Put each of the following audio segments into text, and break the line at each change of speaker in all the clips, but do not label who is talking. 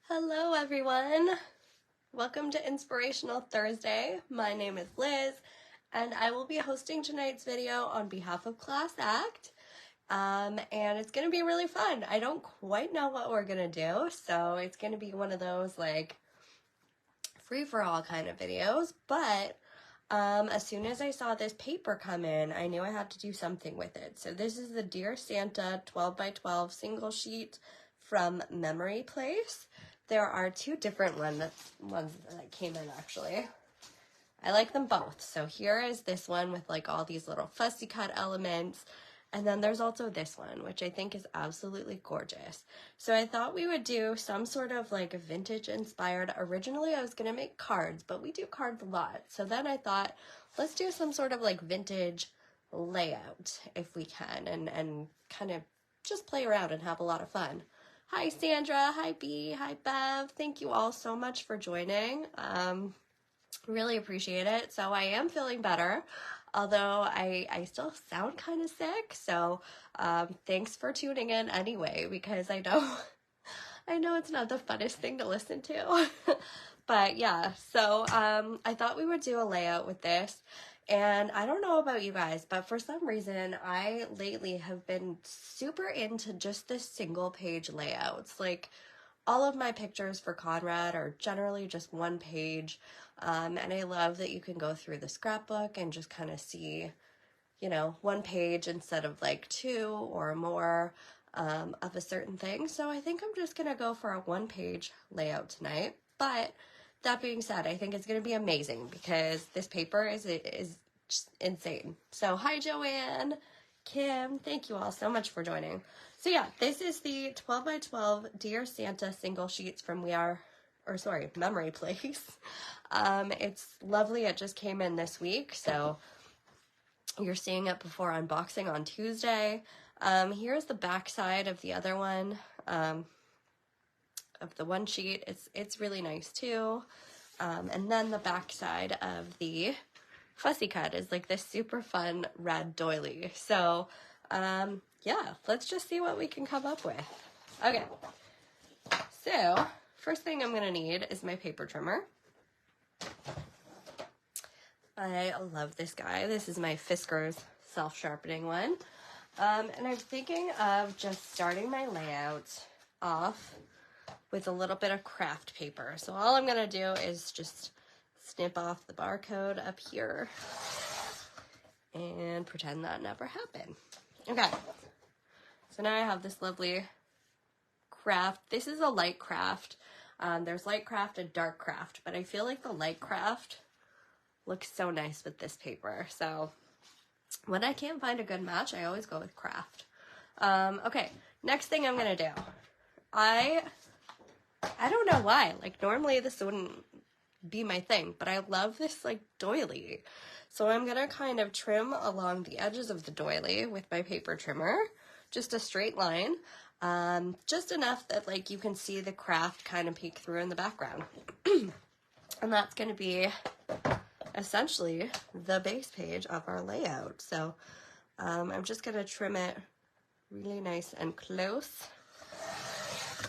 Hello everyone! Welcome to Inspirational Thursday. My name is Liz and I will be hosting tonight's video on behalf of Class Act. And it's going to be really fun. I don't quite know what we're going to do, so it's going to be one of those like free-for-all kind of videos, but as soon as I saw this paper come in, I knew I had to do something with it. So this is the Dear Santa 12x12 single sheet from Memory Place. There are two different ones that came in actually. I like them both. So here is this one with like all these little fussy cut elements. And then there's also this one, which I think is absolutely gorgeous. So I thought we would do some sort of like vintage inspired. Originally I was going to make cards, but we do cards a lot. So then I thought, let's do some sort of like vintage layout if we can, and kind of just play around and have a lot of fun. Hi Sandra, hi B, hi Bev. Thank you all so much for joining. Really appreciate it. So I am feeling better, although I still sound kind of sick. So thanks for tuning in anyway, because I know it's not the funnest thing to listen to. But yeah, so I thought we would do a layout with this. And I don't know about you guys, but for some reason, I lately have been super into just this single page layouts. Like all of my pictures for Conrad are generally just one page. And I love that you can go through the scrapbook and just kind of see, you know, one page instead of like two or more of a certain thing. So I think I'm just going to go for a one page layout tonight. But that being said, I think it's going to be amazing because this paper is just insane. So hi Joanne, Kim, thank you all so much for joining. So yeah, this is the 12x12 Dear Santa single sheets from Memory Place. It's lovely. It just came in this week, so you're seeing it before unboxing on Tuesday. Here's the back side of the other one. Of the one sheet. It's really nice too. And then the back side of the fussy cut is like this super fun red doily. So yeah, let's just see what we can come up with. Okay, so first thing I'm gonna need is my paper trimmer. I love this guy. This is my Fisker's self-sharpening one. And I'm thinking of just starting my layout off with a little bit of craft paper. So all I'm gonna do is just snip off the barcode up here and pretend that never happened. Okay, so now I have this lovely craft. This is a light craft. There's light craft and dark craft, but I feel like the light craft looks so nice with this paper. So when I can't find a good match, I always go with craft. Okay, next thing I'm gonna do. I don't know why, like normally this wouldn't be my thing, but I love this like doily. So I'm gonna kind of trim along the edges of the doily with my paper trimmer, just a straight line, just enough that like you can see the craft kind of peek through in the background. And that's gonna be essentially the base page of our layout. So I'm just gonna trim it really nice and close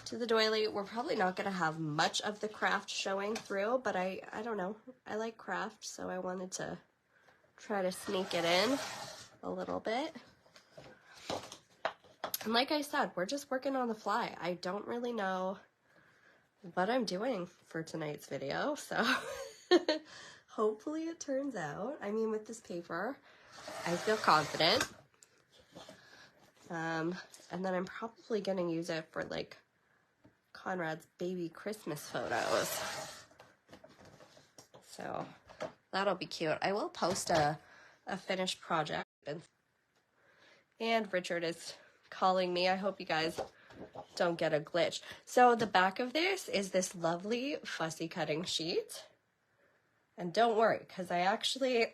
to the doily. We're probably not going to have much of the craft showing through, but I don't know. I like craft, so I wanted to try to sneak it in a little bit. And like I said, we're just working on the fly. I don't really know what I'm doing for tonight's video, so hopefully it turns out. I mean, with this paper, I feel confident. And then I'm probably going to use it for like Conrad's baby Christmas photos. So that'll be cute. I will post a finished project. And Richard is calling me. I hope you guys don't get a glitch. So the back of this is this lovely fussy cutting sheet. And don't worry, because I actually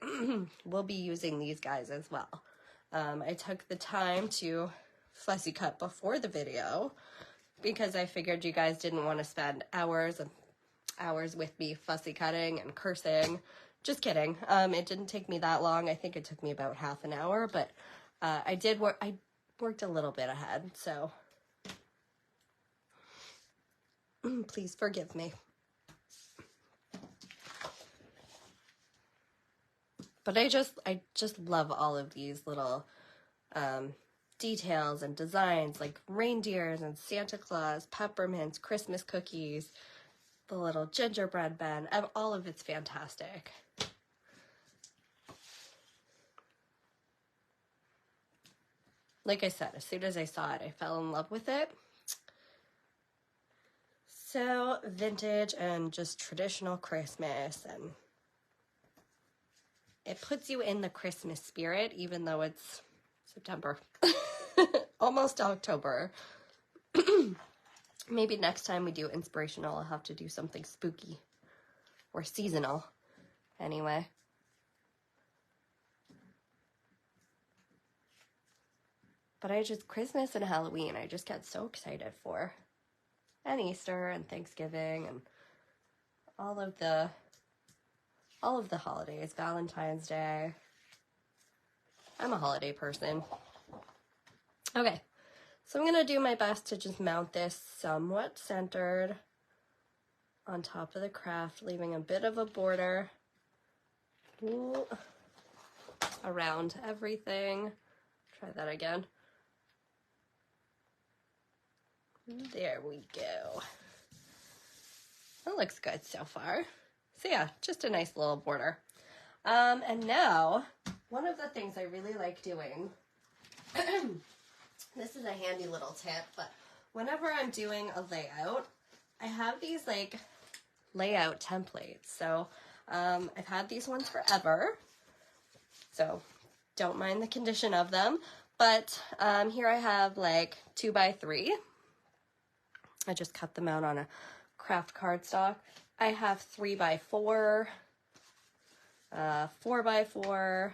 will be using these guys as well. I took the time to fussy cut before the video because I figured you guys didn't want to spend hours and hours with me fussy cutting and cursing. Just kidding. It didn't take me that long. I think it took me about half an hour, but I worked a little bit ahead, so please forgive me. But I just love all of these little details and designs, like reindeers and Santa Claus, peppermints, Christmas cookies, the little gingerbread men. All of it's fantastic. Like I said, as soon as I saw it, I fell in love with it. So vintage and just traditional Christmas, and it puts you in the Christmas spirit, even though it's September, almost October. Maybe next time we do inspirational, I'll have to do something spooky or seasonal. Anyway. But Christmas and Halloween, I just get so excited for. And Easter and Thanksgiving and all of the holidays, Valentine's Day. I'm a holiday person. Okay, so I'm going to do my best to just mount this somewhat centered on top of the craft, leaving a bit of a border around everything. Try that again. There we go. That looks good so far. So yeah, just a nice little border. And now, one of the things I really like doing, this is a handy little tip, but whenever I'm doing a layout, I have these like layout templates. So I've had these ones forever, so don't mind the condition of them. But here I have like 2x3. I just cut them out on a craft cardstock. I have 3x4, 4x4.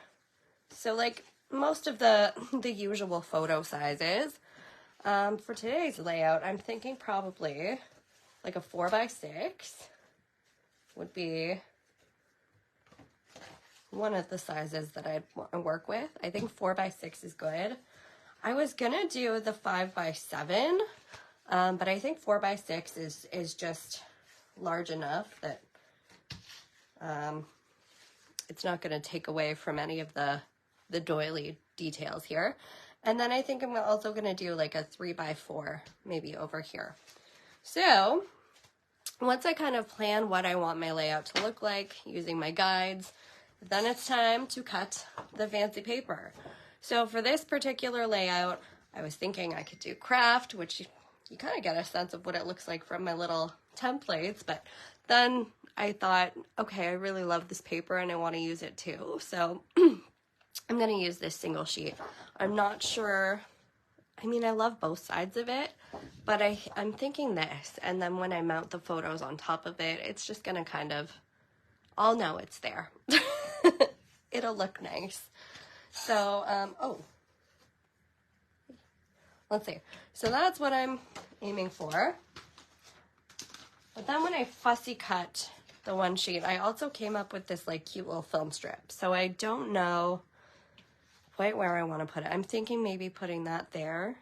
So like most of the usual photo sizes. For today's layout, I'm thinking probably like a 4x6 would be one of the sizes that I'd want to work with. I think 4x6 is good. I was gonna do the 5x7, but I think 4x6 is just large enough that it's not going to take away from any of the doily details here. And then I think I'm also going to do like a 3x4 maybe over here. So once I kind of plan what I want my layout to look like using my guides, then it's time to cut the fancy paper. So for this particular layout, I was thinking I could do craft, which you kind of get a sense of what it looks like from my little templates, but then I thought, okay, I really love this paper and I want to use it too. So I'm going to use this single sheet. I'm not sure, I mean, I love both sides of it, but I'm thinking this, and then when I mount the photos on top of it, it's just going to kind of, I'll know it's there. It'll look nice. So, let's see. So that's what I'm aiming for. But then when I fussy cut the one sheet, I also came up with this like cute little film strip. So I don't know quite where I want to put it. I'm thinking maybe putting that there.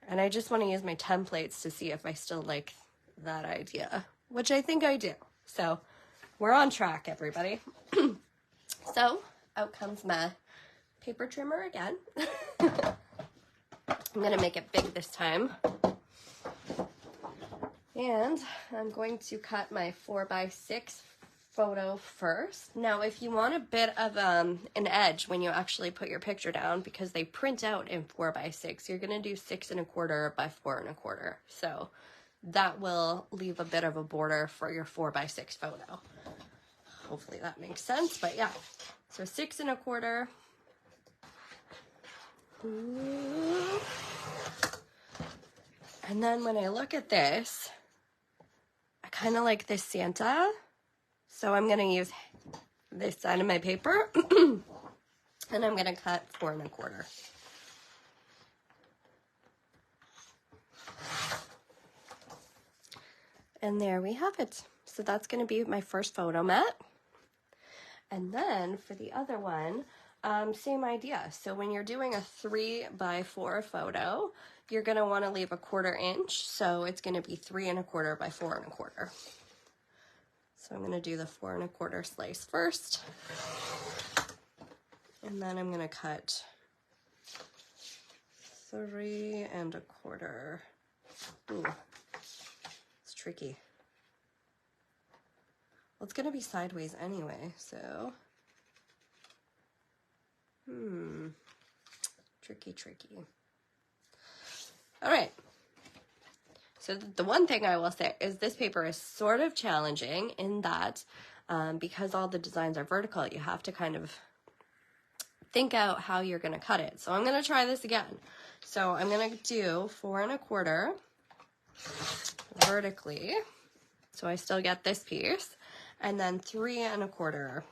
And I just want to use my templates to see if I still like that idea, which I think I do. So we're on track, everybody. So out comes my paper trimmer again. I'm going to make it big this time. And I'm going to cut my 4x6 photo first. Now, if you want a bit of an edge when you actually put your picture down, because they print out in 4x6, you're going to do 6 1/4 by 4 1/4. So that will leave a bit of a border for your 4x6 photo. Hopefully that makes sense, but yeah. So 6 1/4. And then when I look at this, I kind of like this Santa. So I'm going to use this side of my paper and I'm going to cut 4 1/4. And there we have it. So that's going to be my first photo mat. And then for the other one, same idea. So when you're doing a 3x4 photo, you're going to want to leave a 1/4 inch. So it's going to be 3 1/4 by 4 1/4. So I'm going to do the 4 1/4 slice first. And then I'm going to cut 3 1/4. Ooh, it's tricky. Well, it's going to be sideways anyway, so... Tricky. All right. So the one thing I will say is this paper is sort of challenging in that because all the designs are vertical, you have to kind of think out how you're going to cut it. So I'm going to try this again. So I'm going to do 4 1/4 vertically. So I still get this piece. And then 3 1/4.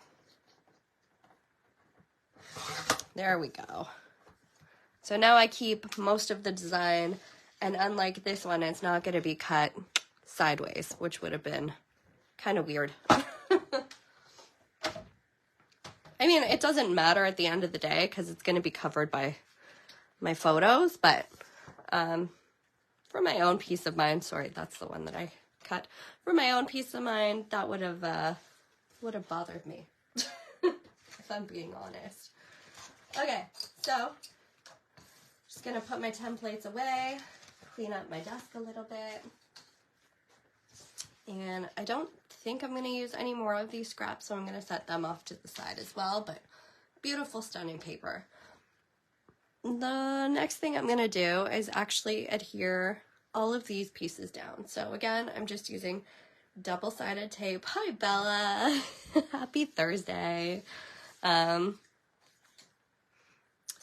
There we go. So now I keep most of the design, and unlike this one, it's not going to be cut sideways, which would have been kind of weird. I mean, it doesn't matter at the end of the day because it's going to be covered by my photos, but for my own peace of mind, sorry, that's the one that I cut. For my own peace of mind, that would have bothered me, if I'm being honest. Okay, so just gonna put my templates away, clean up my desk a little bit, and I don't think I'm gonna use any more of these scraps, so I'm gonna set them off to the side as well, but beautiful, stunning paper. The next thing I'm gonna do is actually adhere all of these pieces down. So again, I'm just using double-sided tape. Hi, Bella. Happy Thursday.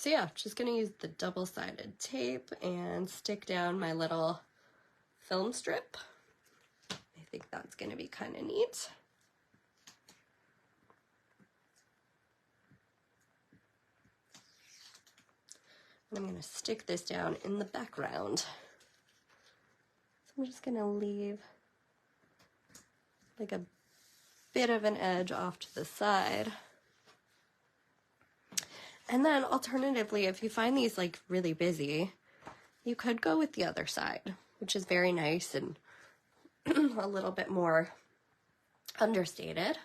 So yeah, just gonna use the double-sided tape and stick down my little film strip. I think that's gonna be kind of neat. And I'm gonna stick this down in the background. So I'm just gonna leave like a bit of an edge off to the side. And then alternatively, if you find these like really busy, you could go with the other side, which is very nice and a little bit more understated.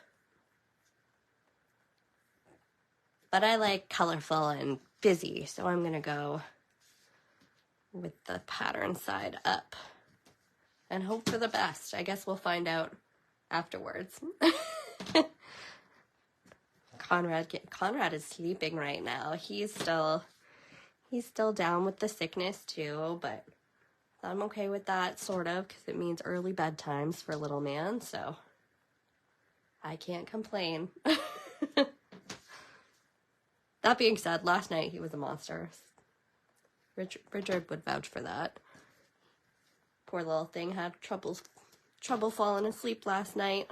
But I like colorful and busy, so I'm gonna go with the pattern side up and hope for the best. I guess we'll find out afterwards. Conrad is sleeping right now. He's still down with the sickness too, but I'm okay with that, sort of, because it means early bedtimes for little man, so I can't complain. That being said, last night he was a monster. Richard would vouch for that. Poor little thing had trouble falling asleep last night.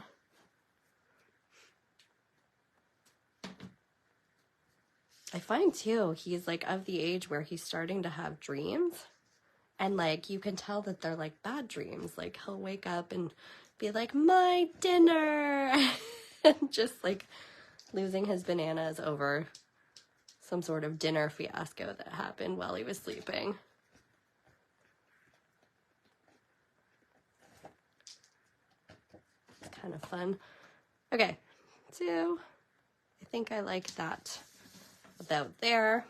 I find too, he's like of the age where he's starting to have dreams, and like you can tell that they're like bad dreams. Like he'll wake up and be like, my dinner, and just like losing his bananas over some sort of dinner fiasco that happened while he was sleeping. It's kind of fun. Okay, so I think I like that about there.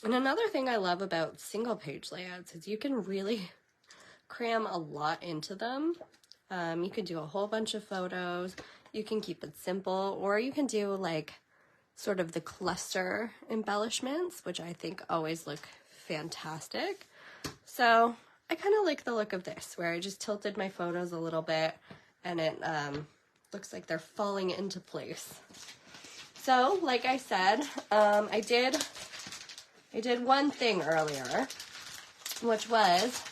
And another thing I love about single page layouts is you can really cram a lot into them. You can do a whole bunch of photos, you can keep it simple, or you can do like sort of the cluster embellishments, which I think always look fantastic. So I kind of like the look of this, where I just tilted my photos a little bit and it looks like they're falling into place. So like I said, I did one thing earlier, which was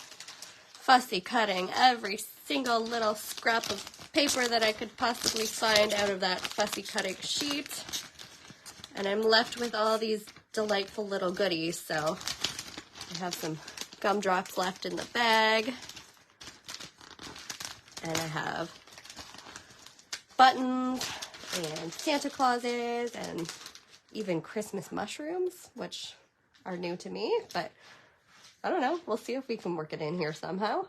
fussy cutting every single little scrap of paper that I could possibly find out of that fussy cutting sheet. And I'm left with all these delightful little goodies. So I have some gumdrops left in the bag. And I have buttons and Santa Clauses and even Christmas mushrooms, which are new to me, but I don't know. We'll see if we can work it in here somehow.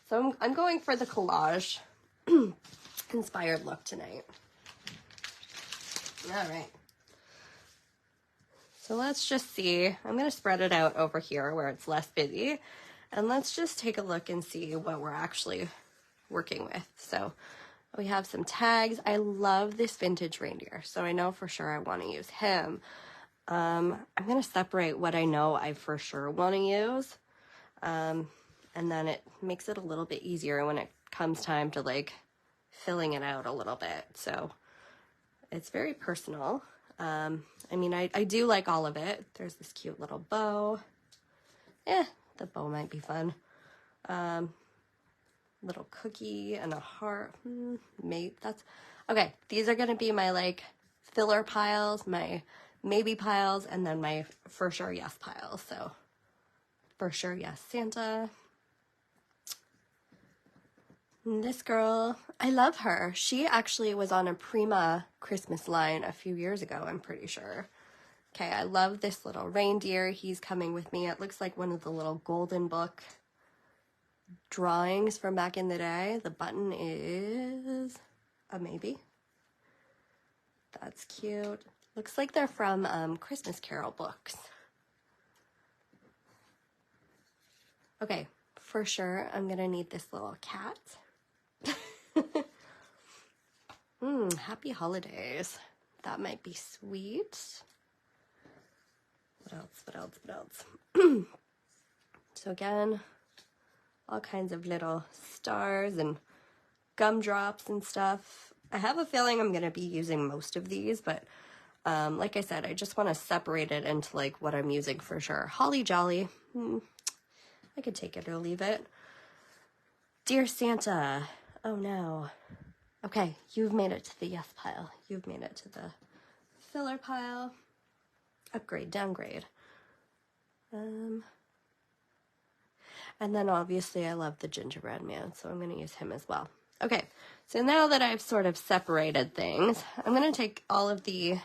So I'm going for the collage inspired look tonight. All right. So let's just see. I'm going to spread it out over here where it's less busy. And let's just take a look and see what we're actually working with. So we have some tags. I love this vintage reindeer, so I know for sure I want to use him. I'm going to separate what I know I for sure want to use. And then it makes it a little bit easier when it comes time to like filling it out a little bit. So it's very personal. I mean, I do like all of it. There's this cute little bow. The bow might be fun. Little cookie and a heart. That's okay. These are going to be my like filler piles, my maybe piles, and then my for sure yes piles. So for sure yes Santa. And this girl, I love her. She actually was on a Prima Christmas line a few years ago, I'm pretty sure. Okay, I love this little reindeer. He's coming with me. It looks like one of the little golden book drawings from back in the day. The button is a maybe. That's cute. Looks like they're from Christmas Carol books. Okay, for sure I'm gonna need this little cat. Happy holidays. That might be sweet. What else? So again, all kinds of little stars and gumdrops and stuff. I have a feeling I'm going to be using most of these, but like I said, I just want to separate it into like what I'm using for sure. Holly Jolly. I could take it or leave it. Dear Santa. Oh no. Okay, you've made it to the yes pile. You've made it to the filler pile. Upgrade, downgrade. And then obviously I love the gingerbread man, so I'm going to use him as well. Okay, so now that I've sort of separated things, I'm going to take all of the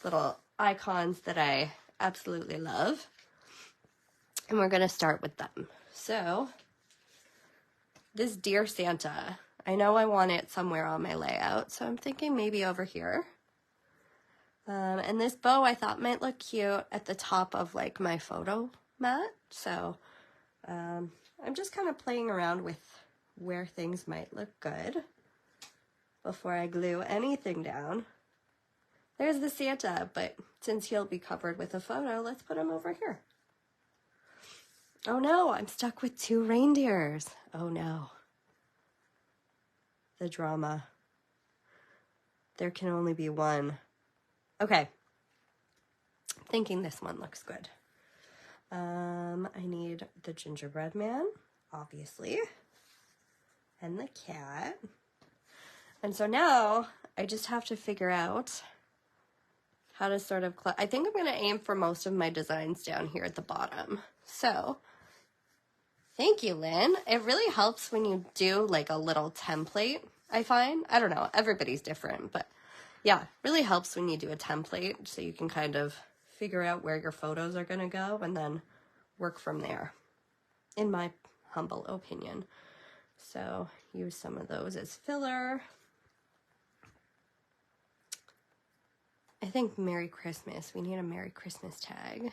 little icons that I absolutely love, and we're going to start with them. So this Dear Santa, I know I want it somewhere on my layout, so I'm thinking maybe over here. And this bow I thought might look cute at the top of like my photo mat. So I'm just kind of playing around with where things might look good before I glue anything down. There's the Santa, but since he'll be covered with a photo, let's put him over here. Oh no, I'm stuck with two reindeers. Oh no. The drama. There can only be one. Okay, I'm thinking this one looks good. I need the gingerbread man, obviously, and the cat. And so now I just have to figure out how to sort of, I think I'm going to aim for most of my designs down here at the bottom. So thank you, Lynn. It really helps when you do like a little template, I find. I don't know, everybody's different, but yeah, really helps when you do a template so you can kind of figure out where your photos are going to go and then work from there, in my humble opinion. So use some of those as filler. I think Merry Christmas. We need a Merry Christmas tag.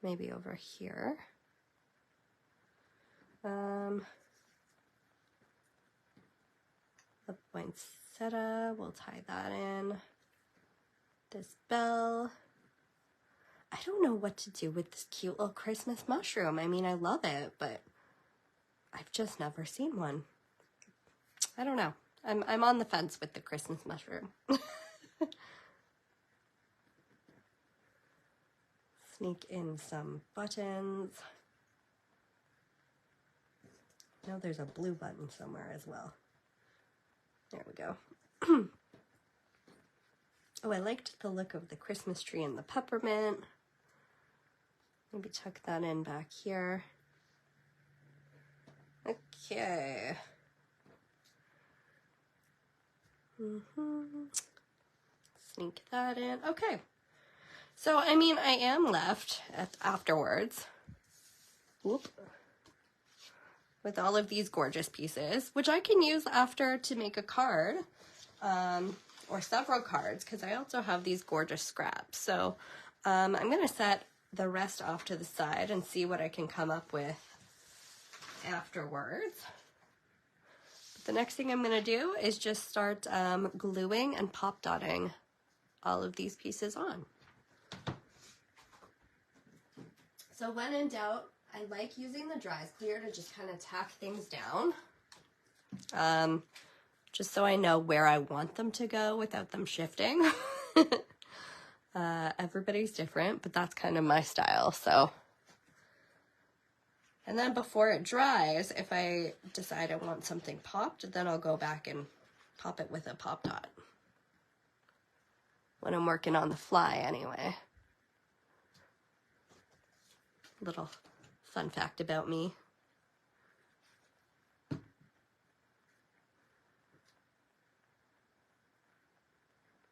Maybe over here. The poinsettia, we'll tie that in. This bell. I don't know what to do with this cute little Christmas mushroom. I mean, I love it, but I've just never seen one. I don't know. I'm on the fence with the Christmas mushroom. Sneak in some buttons. I know there's a blue button somewhere as well. There we go. Oh, I liked the look of the Christmas tree and the peppermint. Maybe tuck that in back here. Okay. Sneak that in. Okay. So, I mean, I am left afterwards. Whoop. With all of these gorgeous pieces, which I can use after to make a card, or several cards, because I also have these gorgeous scraps. So I'm going to set the rest off to the side and see what I can come up with afterwards. But the next thing I'm going to do is just start gluing and pop dotting all of these pieces on. So when in doubt, I like using the dry clear to just kind of tack things down, just so I know where I want them to go without them shifting. Everybody's different, but that's kind of my style. So, and then before it dries, if I decide I want something popped, then I'll go back and pop it with a pop dot. When I'm working on the fly anyway. Little fun fact about me.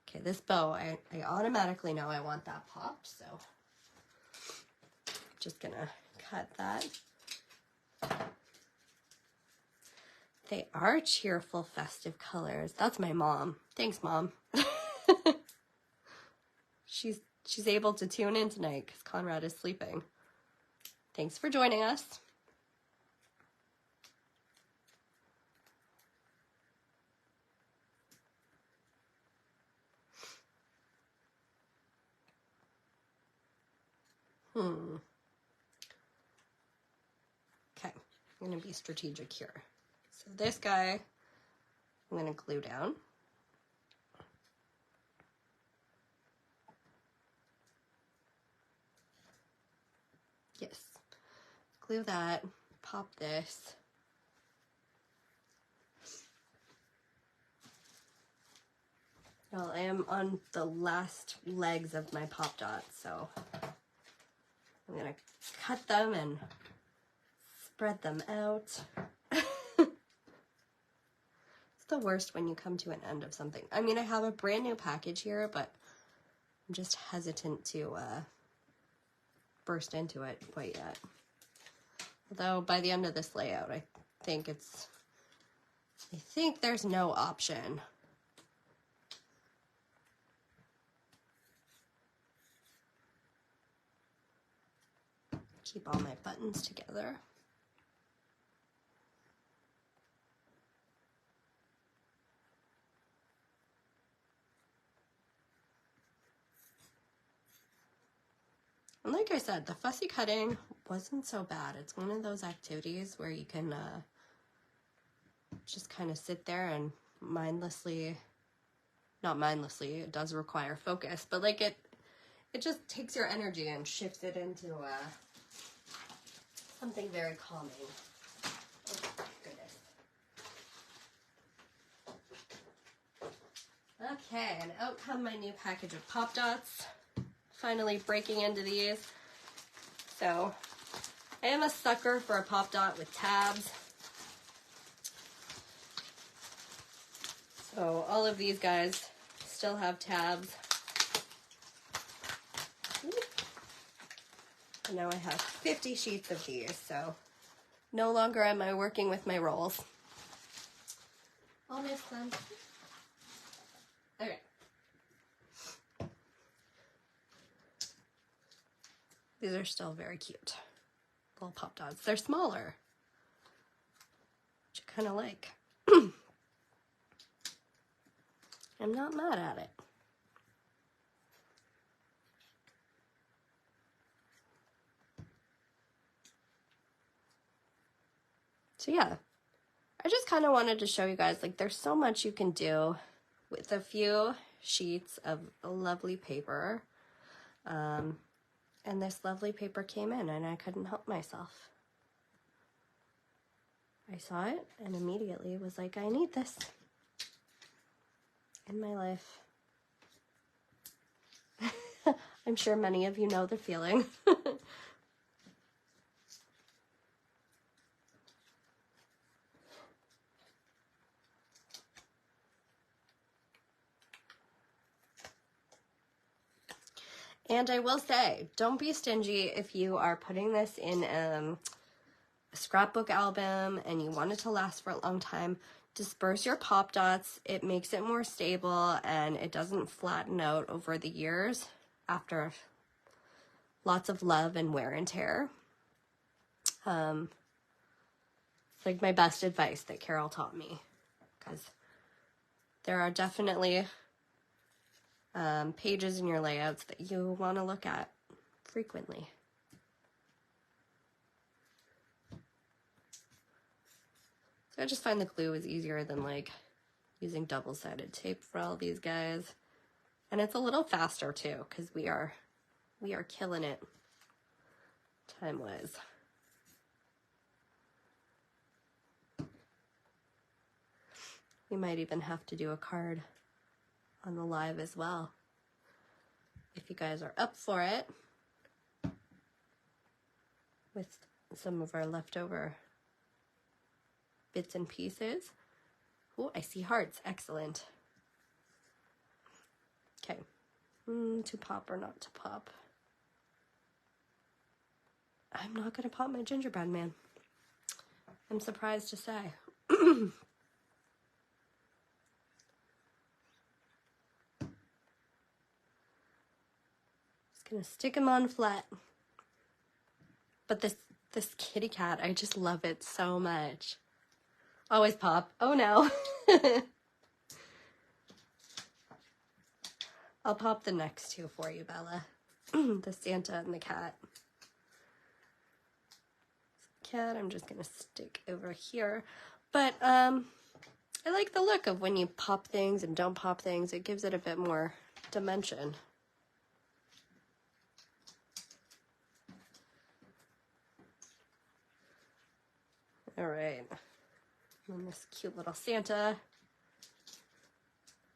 Okay, this bow, I automatically know I want that popped, so just gonna cut that. They are cheerful, festive colors. That's my mom. Thanks, Mom. She's able to tune in tonight because Conrad is sleeping. Thanks for joining us. Okay, I'm going to be strategic here. So this guy, I'm going to glue down. Yes, glue that, pop this. Well, I am on the last legs of my pop dots, so I'm going to cut them and spread them out. It's the worst when you come to an end of something. I mean, I have a brand new package here, but I'm just hesitant to burst into it quite yet. Although by the end of this layout, I think there's no option. Keep all my buttons together. And like I said, the fussy cutting wasn't so bad. It's one of those activities where you can just kind of sit there and mindlessly, not mindlessly, it does require focus, but like it just takes your energy and shifts it into something very calming. Oh, goodness. Okay, and out come my new package of pop dots. Finally breaking into these. So I am a sucker for a pop dot with tabs. So all of these guys still have tabs. And now I have 50 sheets of these, so no longer am I working with my rolls. I'll miss them. Okay. These are still very cute. Little pop dots. They're smaller, which I kind of like. I'm not mad at it. So yeah, I just kind of wanted to show you guys, like, there's so much you can do with a few sheets of lovely paper. And this lovely paper came in and I couldn't help myself. I saw it and immediately was like, I need this in my life. I'm sure many of you know the feeling. And I will say, don't be stingy if you are putting this in a scrapbook album and you want it to last for a long time. Disperse your pop dots. It makes it more stable and it doesn't flatten out over the years after lots of love and wear and tear. It's like my best advice that Carol taught me, because there are definitely pages in your layouts that you want to look at frequently. So I just find the glue is easier than like using double-sided tape for all these guys. And it's a little faster too, because we are killing it time-wise. We might even have to do a card on the live as well, if you guys are up for it, with some of our leftover bits and pieces. Oh, I see hearts. Excellent. Okay. To pop or not to pop? I'm not going to pop my gingerbread man. I'm surprised to say. Just going to stick him on flat. But this kitty cat, I just love it so much. Always pop. Oh no. I'll pop the next two for you, Bella. The Santa and the cat. Cat, I'm just gonna stick over here. But I like the look of when you pop things and don't pop things. It gives it a bit more dimension. All right. And this cute little Santa.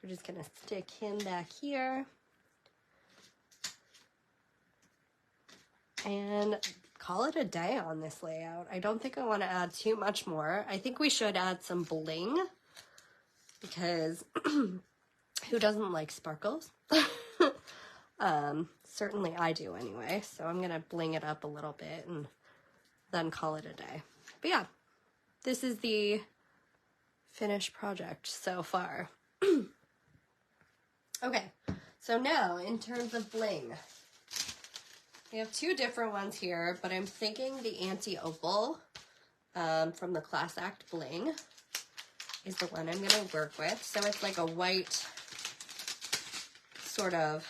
We're just gonna stick him back here. And call it a day on this layout. I don't think I want to add too much more. I think we should add some bling, because who doesn't like sparkles? Certainly I do anyway. So I'm gonna bling it up a little bit and then call it a day. But yeah, this is the finished project so far. Okay, so now in terms of bling, we have two different ones here, but I'm thinking the anti-opal from the Class Act Bling is the one I'm gonna work with. So it's like a white sort of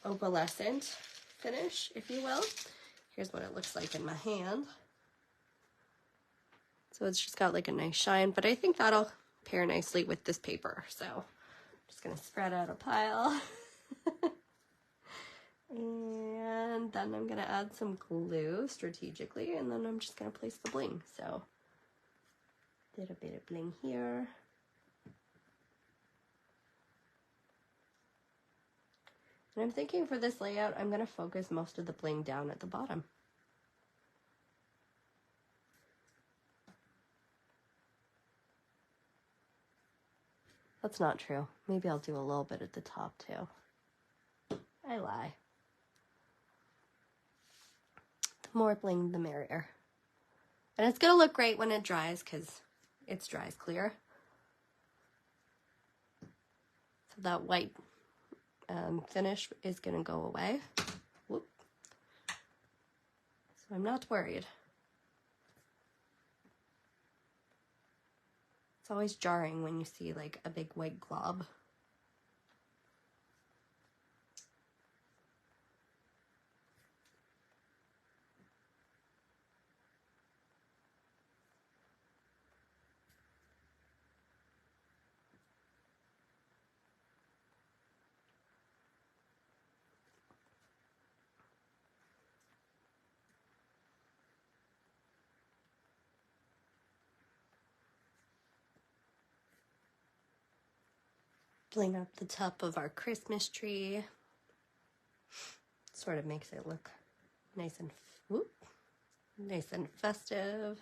opalescent finish, if you will. Here's what it looks like in my hand. So it's just got like a nice shine, but I think that'll pair nicely with this paper. So I'm just gonna spread out a pile. And then I'm gonna add some glue strategically, and then I'm just gonna place the bling. So a little bit of bling here. And I'm thinking for this layout, I'm gonna focus most of the bling down at the bottom. That's not true. Maybe I'll do a little bit at the top too. I lie. The more bling, the merrier. And it's gonna look great when it dries, because it dries clear. So that white finish is gonna go away. Whoop. So I'm not worried. It's always jarring when you see like a big white glob. Bling up the top of our Christmas tree. Sort of makes it look nice and festive.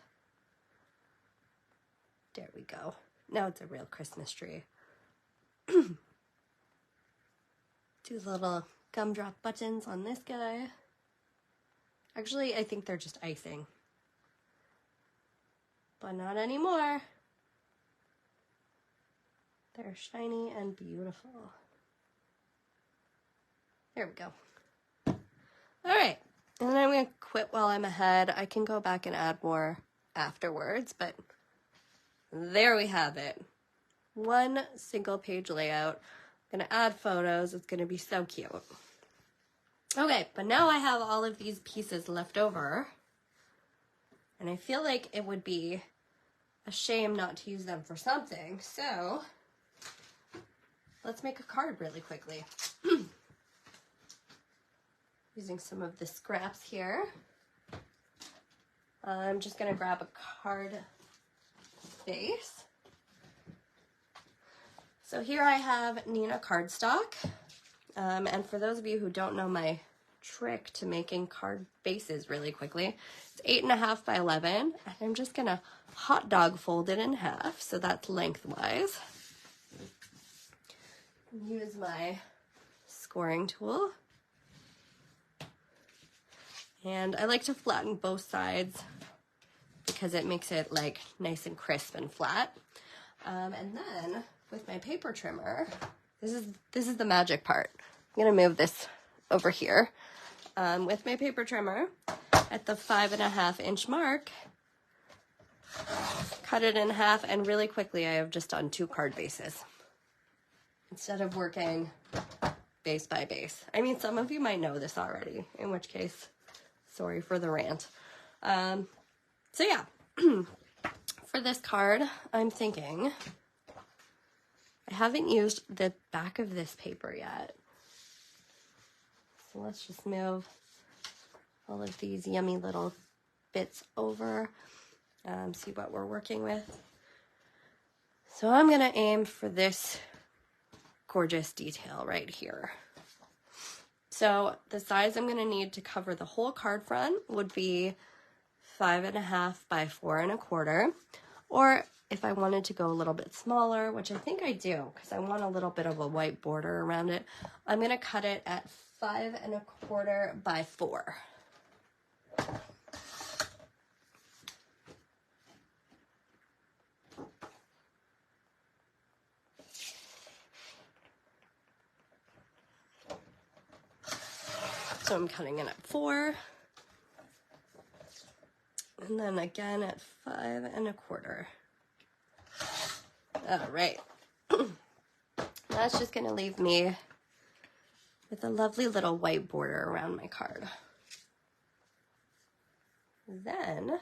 There we go. Now it's a real Christmas tree. Do a little gumdrop buttons on this guy. Actually, I think they're just icing. But not anymore. They're shiny and beautiful. There we go. All right, and then I'm gonna quit while I'm ahead. I can go back and add more afterwards, but there we have it. One single page layout. I'm gonna add photos. It's gonna be so cute. Okay, but now I have all of these pieces left over, and I feel like it would be a shame not to use them for something, so let's make a card really quickly. Using some of the scraps here. I'm just gonna grab a card base. So here I have Nina cardstock. And for those of you who don't know my trick to making card bases really quickly, it's 8.5 by 11, and I'm just gonna hot dog fold it in half, so that's lengthwise. Use my scoring tool. And I like to flatten both sides because it makes it like nice and crisp and flat. And then with my paper trimmer, this is the magic part. I'm gonna move this over here. With my paper trimmer at the 5.5 inch mark, cut it in half, and really quickly I have just done 2 card bases instead of working base by base. I mean, some of you might know this already, in which case, sorry for the rant. So yeah, for this card, I'm thinking, I haven't used the back of this paper yet. So let's just move all of these yummy little bits over, see what we're working with. So I'm gonna aim for this gorgeous detail right here. So the size I'm gonna need to cover the whole card front would be 5.5 by 4.25, or if I wanted to go a little bit smaller, which I think I do because I want a little bit of a white border around it, I'm gonna cut it at 5.25 by 4. So I'm cutting it at 4, and then again at 5.25. All right. That's just gonna leave me with a lovely little white border around my card. Then I'm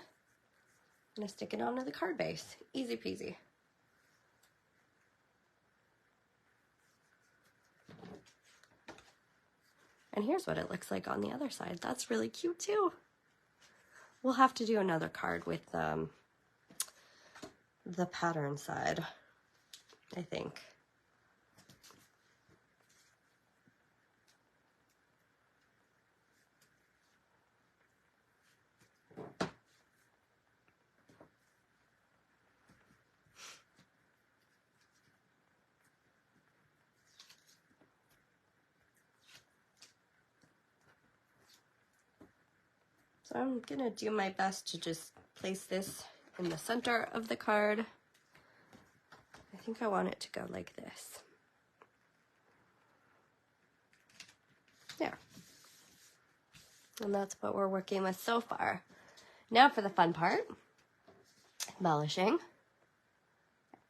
gonna stick it onto the card base. Easy peasy. And here's what it looks like on the other side. That's really cute too. We'll have to do another card with the pattern side, I think. So I'm gonna do my best to just place this in the center of the card. I think I want it to go like this. There. And that's what we're working with so far. Now for the fun part, embellishing.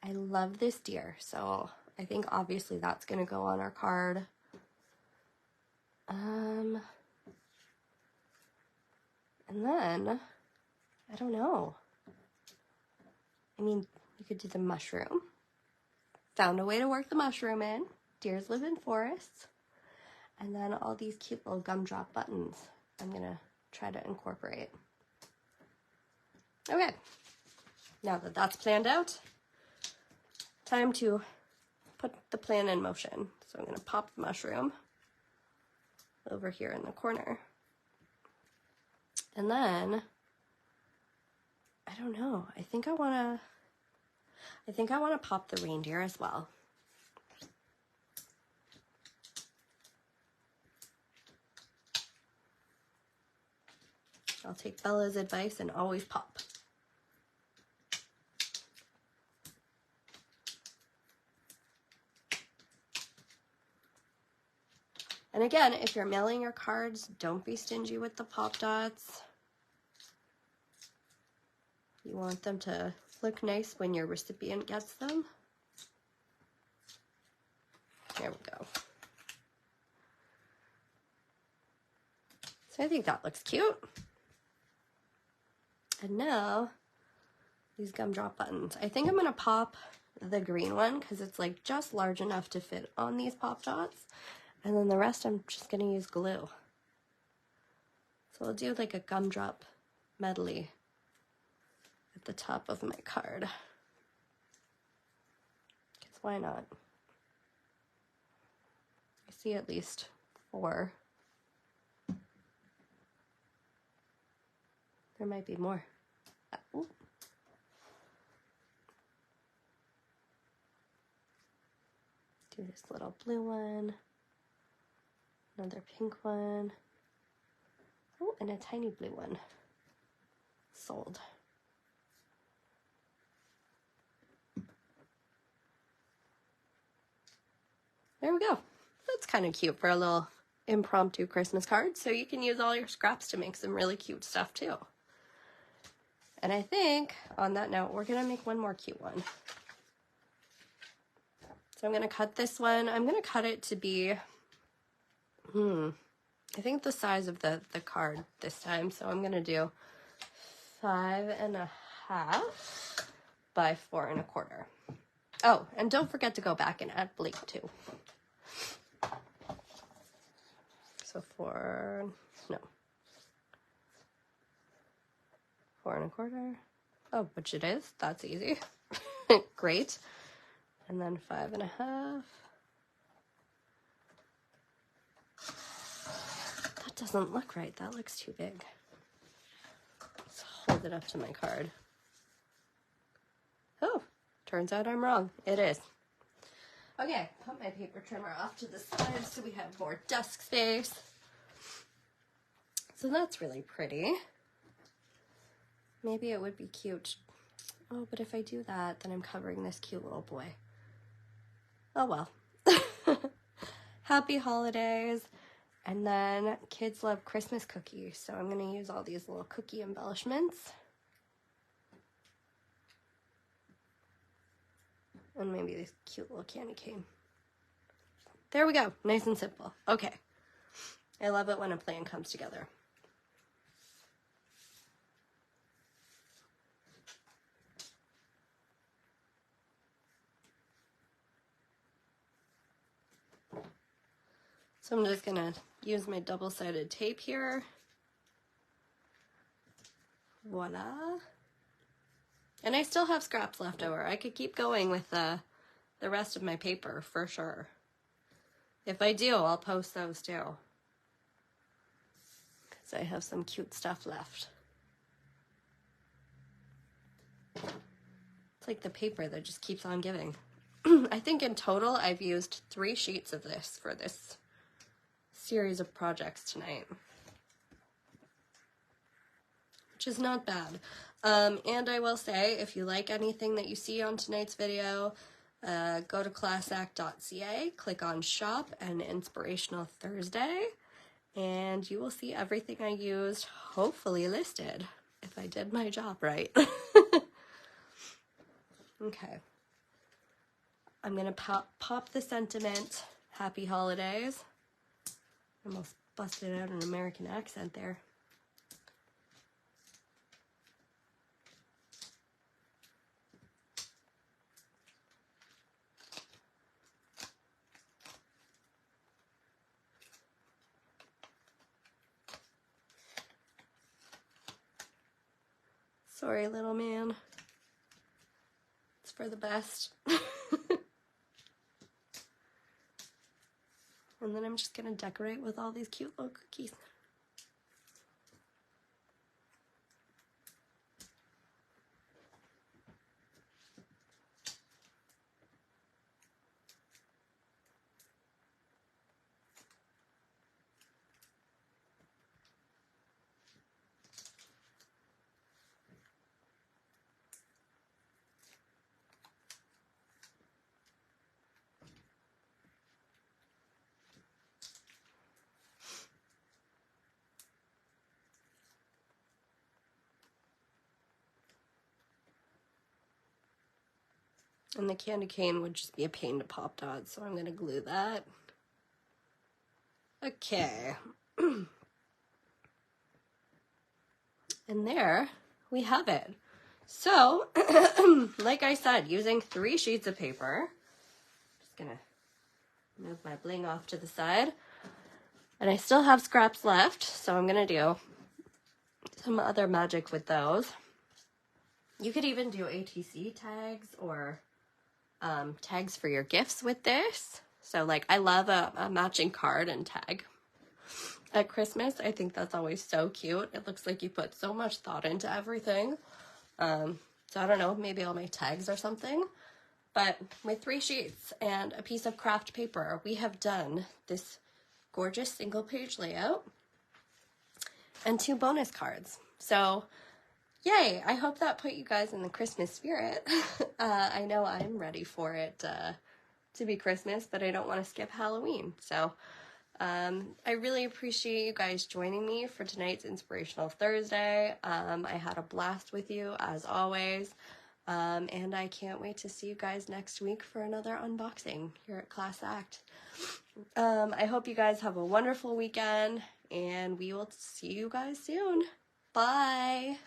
I love this deer, so I think obviously that's gonna go on our card. And then, I don't know. I mean, you could do the mushroom. Found a way to work the mushroom in. Deers live in forests. And then all these cute little gumdrop buttons I'm gonna try to incorporate. Okay, now that that's planned out, time to put the plan in motion. So I'm gonna pop the mushroom over here in the corner. And then, I don't know, I think I wanna pop the reindeer as well. I'll take Bella's advice and always pop. And again, if you're mailing your cards, don't be stingy with the pop dots. You want them to look nice when your recipient gets them. There we go. So I think that looks cute. And now, these gumdrop buttons. I think I'm gonna pop the green one because it's like just large enough to fit on these pop dots. And then the rest I'm just gonna use glue. So I'll do like a gumdrop medley at the top of my card. Because why not? I see at least 4. There might be more. Oh. Do this little blue one. Another pink one. Oh, and a tiny blue one. Sold. There we go. That's kind of cute for a little impromptu Christmas card. So you can use all your scraps to make some really cute stuff too. And I think on that note, we're gonna make one more cute one. So I'm gonna cut this one. I'm gonna cut it to be, I think the size of the card this time. So I'm gonna do 5.5 by 4 1/4. Oh, and don't forget to go back and add bleed too. So 4 1/4. Oh, which it is. That's easy. Great. And then 5.5. That doesn't look right. That looks too big. Let's hold it up to my card. Oh, turns out I'm wrong. It is. Okay, put my paper trimmer off to the side so we have more desk space. So that's really pretty. Maybe it would be cute. Oh, but if I do that, then I'm covering this cute little boy. Oh well. Happy holidays. And then kids love Christmas cookies, so I'm going to use all these little cookie embellishments. And maybe this cute little candy cane. There we go. Nice and simple. Okay. I love it when a plan comes together. So I'm just going to use my double-sided tape here. Voila. And I still have scraps left over. I could keep going with the rest of my paper for sure. If I do, I'll post those too. Because I have some cute stuff left. It's like the paper that just keeps on giving. I think in total I've used 3 sheets of this for this series of projects tonight, which is not bad. And I will say, if you like anything that you see on tonight's video, go to classact.ca, click on shop and Inspirational Thursday, and you will see everything I used hopefully listed, if I did my job right. Okay. I'm going to pop the sentiment, Happy Holidays. Almost busted out an American accent there. Sorry, little man. It's for the best. And then I'm just going to decorate with all these cute little cookies. And the candy cane would just be a pain to pop dot, so I'm going to glue that. Okay. And there we have it. So, like I said, using 3 sheets of paper, just going to move my bling off to the side. And I still have scraps left, so I'm going to do some other magic with those. You could even do ATC tags or tags for your gifts with this. So like I love a matching card and tag at Christmas. I think that's always so cute. It looks like you put so much thought into everything. So I don't know, maybe I'll make tags or something. But with 3 sheets and a piece of craft paper, we have done this gorgeous single page layout and 2 bonus cards. So yay, I hope that put you guys in the Christmas spirit. I know I'm ready for it to be Christmas, but I don't want to skip Halloween. So I really appreciate you guys joining me for tonight's Inspirational Thursday. I had a blast with you as always. And I can't wait to see you guys next week for another unboxing here at Class Act. I hope you guys have a wonderful weekend, and we will see you guys soon. Bye!